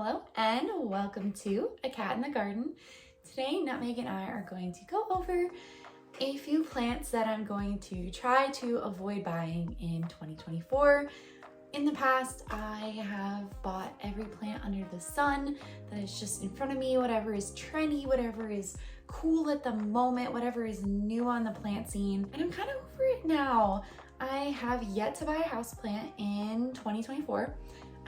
Hello and welcome to A Cat in the Garden. Today, Nutmeg and I are going to go over a few plants that I'm going to try to avoid buying in 2024. In the past, I have bought every plant under the sun that is just in front of me, whatever is trendy, whatever is cool at the moment, whatever is new on the plant scene, and I'm kind of over it now. I have yet to buy a houseplant in 2024.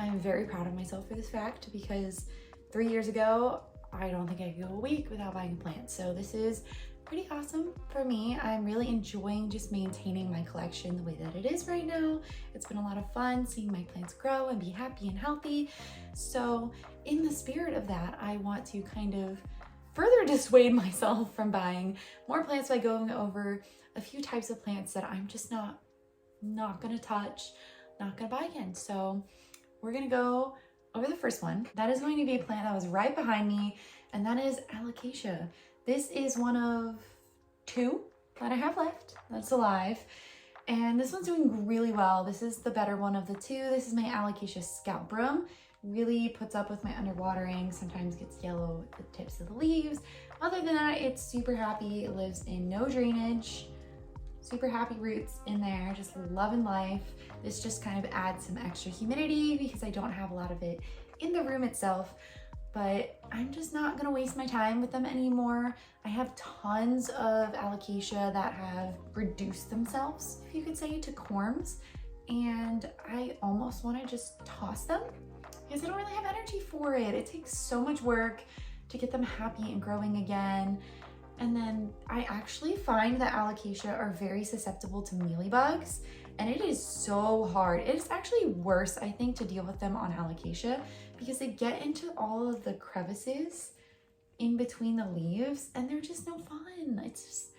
I'm very proud of myself for this fact because 3 years ago, I don't think I could go a week without buying a plant. So this is pretty awesome for me. I'm really enjoying just maintaining my collection the way that it is right now. It's been a lot of fun seeing my plants grow and be happy and healthy. So in the spirit of that, I want to kind of further dissuade myself from buying more plants by going over a few types of plants that I'm just not gonna touch, not gonna buy again. So we're gonna go over the first one. That is going to be a plant that was right behind me, and that is Alocasia. This is one of two that I have left that's alive, and this one's doing really well. This is the better one of the two. This is my Alocasia scalp broom. Really puts up with my underwatering, sometimes gets yellow at the tips of the leaves. Other than that, it's super happy. It lives in no drainage. Super happy roots in there, just loving life. This just kind of adds some extra humidity because I don't have a lot of it in the room itself, but I'm just not gonna waste my time with them anymore. I have tons of Alocasia that have reduced themselves, if you could say, to corms, and I almost wanna just toss them because I don't really have energy for it. It takes so much work to get them happy and growing again. And then I actually find that Alocasia are very susceptible to mealybugs, and it is so hard. It is actually worse, I think, to deal with them on Alocasia because they get into all of the crevices in between the leaves and they're just no fun. It's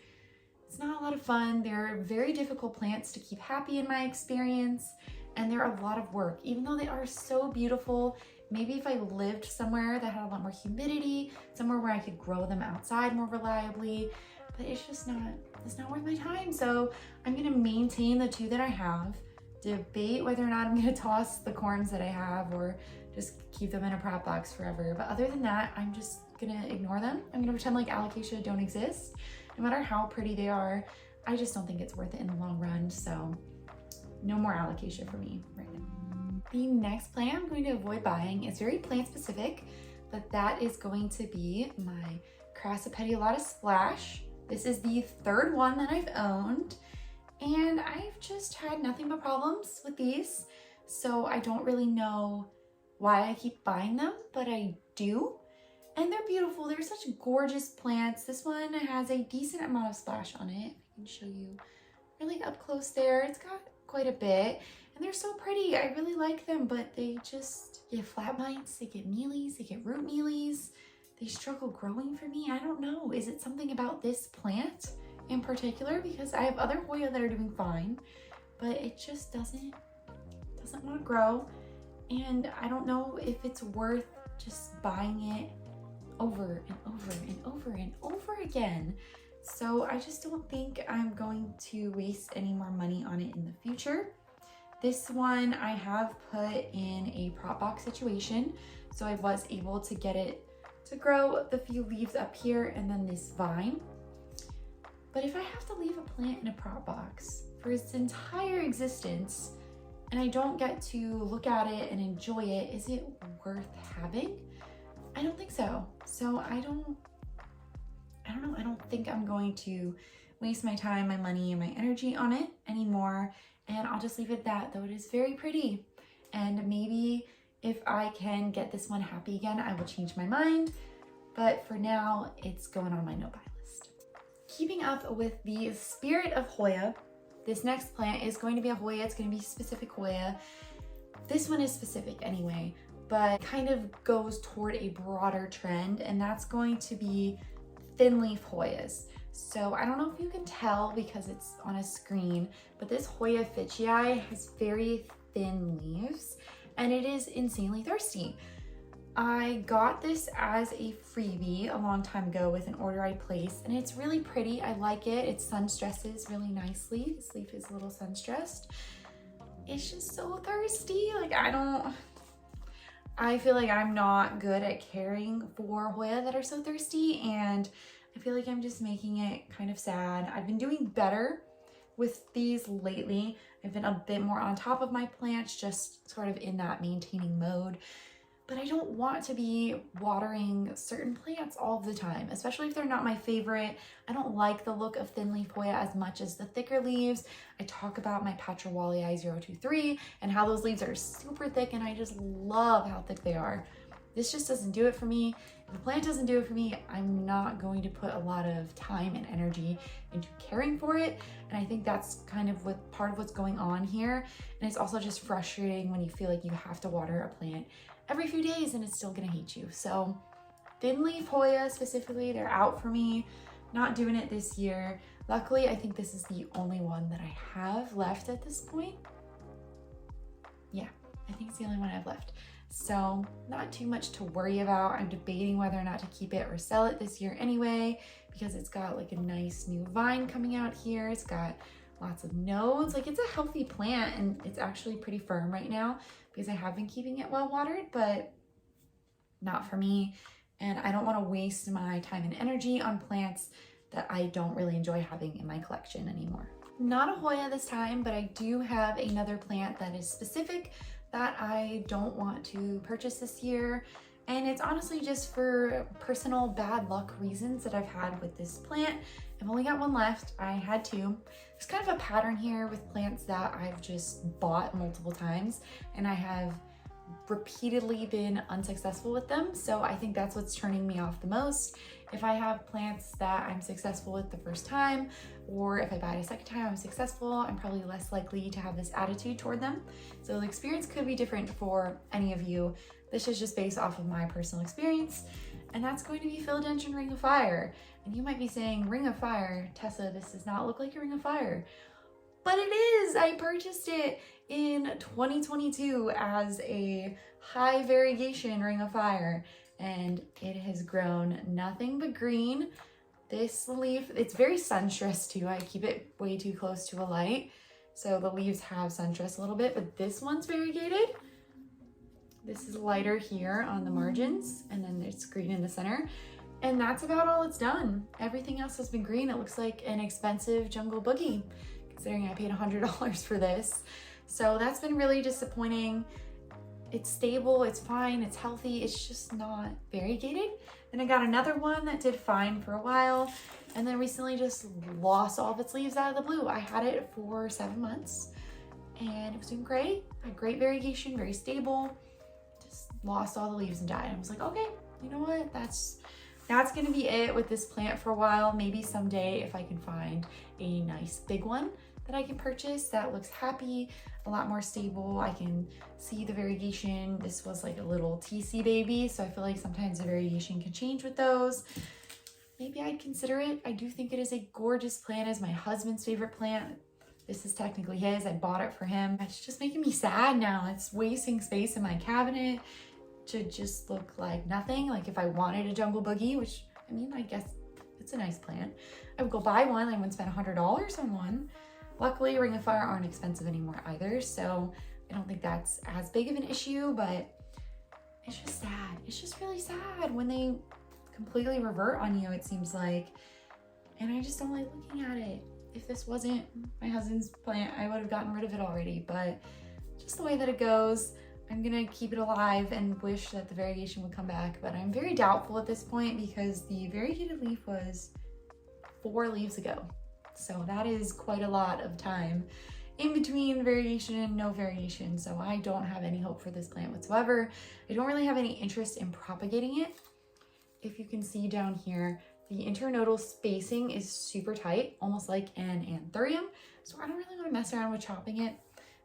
not a lot of fun. They're very difficult plants to keep happy in my experience, and they're a lot of work. Even though they are so beautiful, maybe if I lived somewhere that had a lot more humidity, somewhere where I could grow them outside more reliably, but it's not worth my time. So I'm gonna maintain the two that I have, debate whether or not I'm gonna toss the corms that I have or just keep them in a prop box forever. But other than that, I'm just gonna ignore them. I'm gonna pretend like Alocasia don't exist. No matter how pretty they are, I just don't think it's worth it in the long run. So no more Alocasia for me right now. The next plant I'm going to avoid buying is very plant specific, but that is going to be my Crassipediolata Splash. This is the third one that I've owned, and I've just had nothing but problems with these. So I don't really know why I keep buying them, but I do. And they're beautiful. They're such gorgeous plants. This one has a decent amount of splash on it. I can show you really up close there. It's got quite a bit. And they're so pretty. I really like them, but they just get flat mites, they get mealies, they get root mealies. They struggle growing for me. I don't know. Is it something about this plant in particular? Because I have other Hoya that are doing fine, but it just doesn't want to grow. And I don't know if it's worth just buying it over and over and over and over again. So I just don't think I'm going to waste any more money on it in the future. This one I have put in a prop box situation, so I was able to get it to grow the few leaves up here and then this vine. But if I have to leave a plant in a prop box for its entire existence and I don't get to look at it and enjoy it, is it worth having? I don't think so. So I don't know. I don't think I'm going to waste my time, my money, and my energy on it anymore. And I'll just leave it at that, though it is very pretty. And maybe if I can get this one happy again, I will change my mind. But for now, it's going on my no-buy list. Keeping up with the spirit of Hoya, this next plant is going to be a Hoya. It's going to be specific Hoya. This one is specific anyway, but kind of goes toward a broader trend, and that's going to be thin leaf Hoyas. So I don't know if you can tell because it's on a screen, but this Hoya fitchii has very thin leaves and it is insanely thirsty. I got this as a freebie a long time ago with an order I placed, and it's really pretty. I like it. It sun stresses really nicely. This leaf is a little sun stressed. It's just so thirsty. Like I don't I feel like I'm not good at caring for Hoya that are so thirsty, and I feel like I'm just making it kind of sad. I've been doing better with these lately. I've been a bit more on top of my plants, just sort of in that maintaining mode. But I don't want to be watering certain plants all the time, especially if they're not my favorite. I don't like the look of thin leaf Hoya as much as the thicker leaves. I talk about my Patrawallii 023 and how those leaves are super thick, and I just love how thick they are. This just doesn't do it for me. If a plant doesn't do it for me, I'm not going to put a lot of time and energy into caring for it. And I think that's kind of part of what's going on here. And it's also just frustrating when you feel like you have to water a plant every few days and it's still gonna hate you. So thin leaf Hoya specifically, they're out for me. Not doing it this year. Luckily, I think this is the only one that I have left at this point. Yeah, I think it's the only one I've left. So not too much to worry about. I'm debating whether or not to keep it or sell it this year anyway, because it's got like a nice new vine coming out here. It's got lots of nodes. Like, it's a healthy plant, and it's actually pretty firm right now because I have been keeping it well watered, but not for me. And I don't want to waste my time and energy on plants that I don't really enjoy having in my collection anymore. Not a Hoya this time, but I do have another plant that is specific that I don't want to purchase this year. And it's honestly just for personal bad luck reasons that I've had with this plant. I've only got one left. I had two. There's kind of a pattern here with plants that I've just bought multiple times, and I have repeatedly been unsuccessful with them. So I think that's what's turning me off the most. If I have plants that I'm successful with the first time, or if I buy it a second time I'm successful, I'm probably less likely to have this attitude toward them. So the experience could be different for any of you. This is just based off of my personal experience, and that's going to be Philodendron Ring of Fire. And you might be saying, Ring of Fire, Tessa, this does not look like a Ring of Fire. But it is! I purchased it in 2022 as a high variegation Ring of Fire, and it has grown nothing but green. This leaf, it's very sun stressed too. I keep it way too close to a light, so the leaves have sun stress a little bit, but this one's variegated. This is lighter here on the margins, and then it's green in the center. And that's about all it's done. Everything else has been green. It looks like an expensive jungle boogie, considering I paid $100 for this. So that's been really disappointing. It's stable, it's fine, it's healthy, it's just not variegated. Then I got another one that did fine for a while, and then recently just lost all of its leaves out of the blue. I had it for 7 months, and it was doing great. Had great variegation, very stable. Just lost all the leaves and died. I was like, okay, you know what? That's gonna be it with this plant for a while. Maybe someday if I can find a nice big one that I can purchase that looks happy, a lot more stable. I can see the variegation. This was like a little TC baby, so I feel like sometimes the variegation can change with those. Maybe I'd consider it. I do think it is a gorgeous plant. It's my husband's favorite plant. This is technically his. I bought it for him. It's just making me sad now. It's wasting space in my cabinet to just look like nothing. Like if I wanted a jungle boogie, which I mean, I guess it's a nice plant, I would go buy one. I wouldn't spend $100 on one. Luckily, Ring of Fire aren't expensive anymore either, so I don't think that's as big of an issue, but it's just sad. It's just really sad when they completely revert on you, it seems like, and I just don't like looking at it. If this wasn't my husband's plant, I would have gotten rid of it already, but just the way that it goes, I'm gonna keep it alive and wish that the variegation would come back, but I'm very doubtful at this point because the variegated leaf was 4 leaves ago. So that is quite a lot of time in between variegation and no variegation. So I don't have any hope for this plant whatsoever. I don't really have any interest in propagating it. If you can see down here, the internodal spacing is super tight, almost like an anthurium. So I don't really want to mess around with chopping it.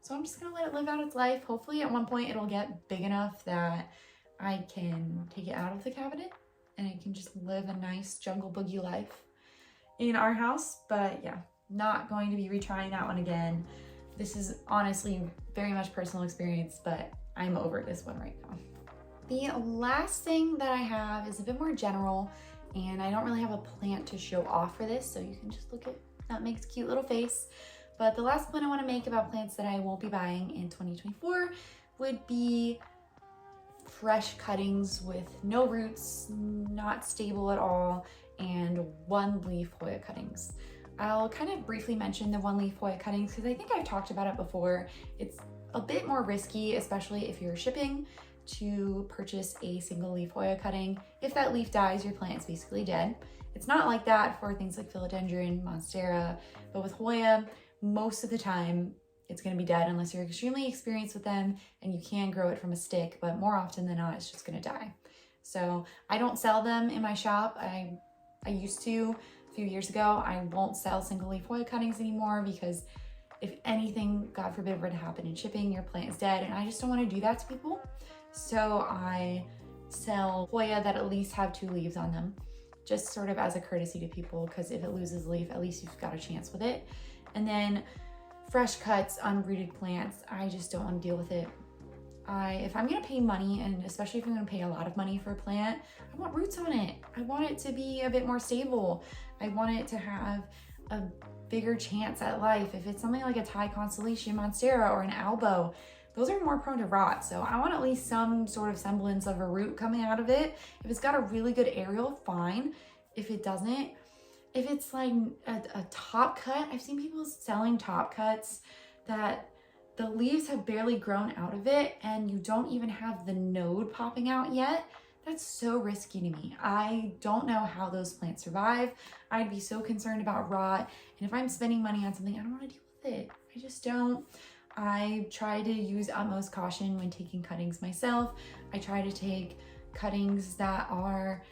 So I'm just gonna let it live out its life. Hopefully at one point it'll get big enough that I can take it out of the cabinet and it can just live a nice jungle boogie life in our house. But yeah, not going to be retrying that one again. This is honestly very much personal experience, but I'm over this one right now. The last thing that I have is a bit more general, and I don't really have a plant to show off for this, so you can just look at that makes a cute little face. But the last point I want to make about plants that I won't be buying in 2024 would be fresh cuttings with no roots, not stable at all, and one leaf Hoya cuttings. I'll kind of briefly mention the one leaf Hoya cuttings because I think I've talked about it before. It's a bit more risky, especially if you're shipping, to purchase a single leaf Hoya cutting. If that leaf dies, your plant's basically dead. It's not like that for things like Philodendron, Monstera, but with Hoya, most of the time it's going to be dead unless you're extremely experienced with them and you can grow it from a stick, but more often than not, it's just going to die. So I don't sell them in my shop. I used to a few years ago. I won't sell single leaf Hoya cuttings anymore because if anything, God forbid, were to happen in shipping, your plant is dead, and I just don't want to do that to people. So I sell Hoya that at least have 2 leaves on them, just sort of as a courtesy to people, because if it loses a leaf, at least you've got a chance with it. And then fresh cuts, unrooted plants, I just don't want to deal with it. If I'm gonna pay money, and especially if I'm gonna pay a lot of money for a plant, I want roots on it. I want it to be a bit more stable. I want it to have a bigger chance at life. If it's something like a Thai constellation Monstera or an Albo, those are more prone to rot. So I want at least some sort of semblance of a root coming out of it. If it's got a really good aerial, fine. If it doesn't, if it's like a top cut, I've seen people selling top cuts that the leaves have barely grown out of it and you don't even have the node popping out yet. That's so risky to me. I don't know how those plants survive. I'd be so concerned about rot. And if I'm spending money on something, I don't want to deal with it. I just don't. I try to use utmost caution when taking cuttings myself. I try to take cuttings that are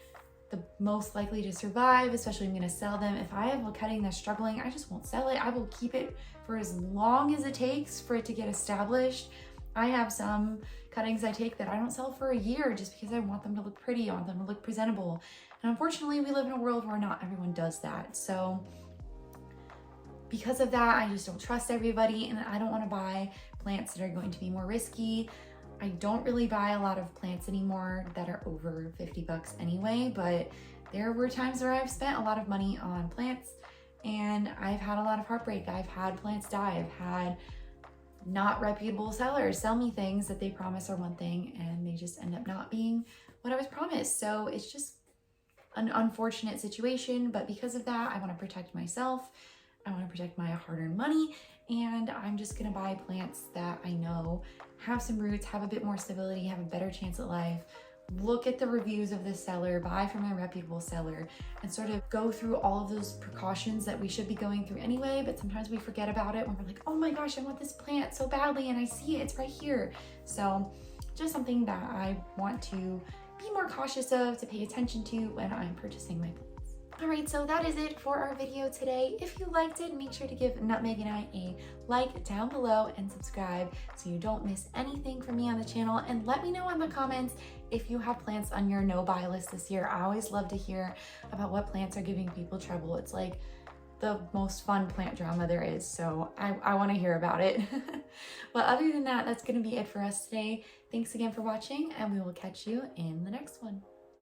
the most likely to survive, especially if I'm going to sell them. If I have a cutting that's struggling, I just won't sell it. I will keep it for as long as it takes for it to get established. I have some cuttings I take that I don't sell for a year just because I want them to look pretty, I want them to look presentable. And unfortunately, we live in a world where not everyone does that. So because of that, I just don't trust everybody, and I don't want to buy plants that are going to be more risky. I don't really buy a lot of plants anymore that are over 50 bucks anyway, but there were times where I've spent a lot of money on plants and I've had a lot of heartbreak. I've had plants die. I've had not reputable sellers sell me things that they promise are one thing and they just end up not being what I was promised. So it's just an unfortunate situation, but because of that, I want to protect myself. I want to protect my hard-earned money, and I'm just gonna buy plants that I know have some roots, have a bit more stability, have a better chance at life. Look at the reviews of this seller, buy from a reputable seller, and sort of go through all of those precautions that we should be going through anyway, but sometimes we forget about it when we're like, oh my gosh, I want this plant so badly and I see it, it's right here. So just something that I want to be more cautious of, to pay attention to when I'm purchasing my plants. All right, so that is it for our video today. If you liked it, make sure to give Nutmeg and I a like down below and subscribe so you don't miss anything from me on the channel. And let me know in the comments if you have plants on your no-buy list this year. I always love to hear about what plants are giving people trouble. It's like the most fun plant drama there is, so I want to hear about it. But other than that, that's going to be it for us today. Thanks again for watching, and we will catch you in the next one.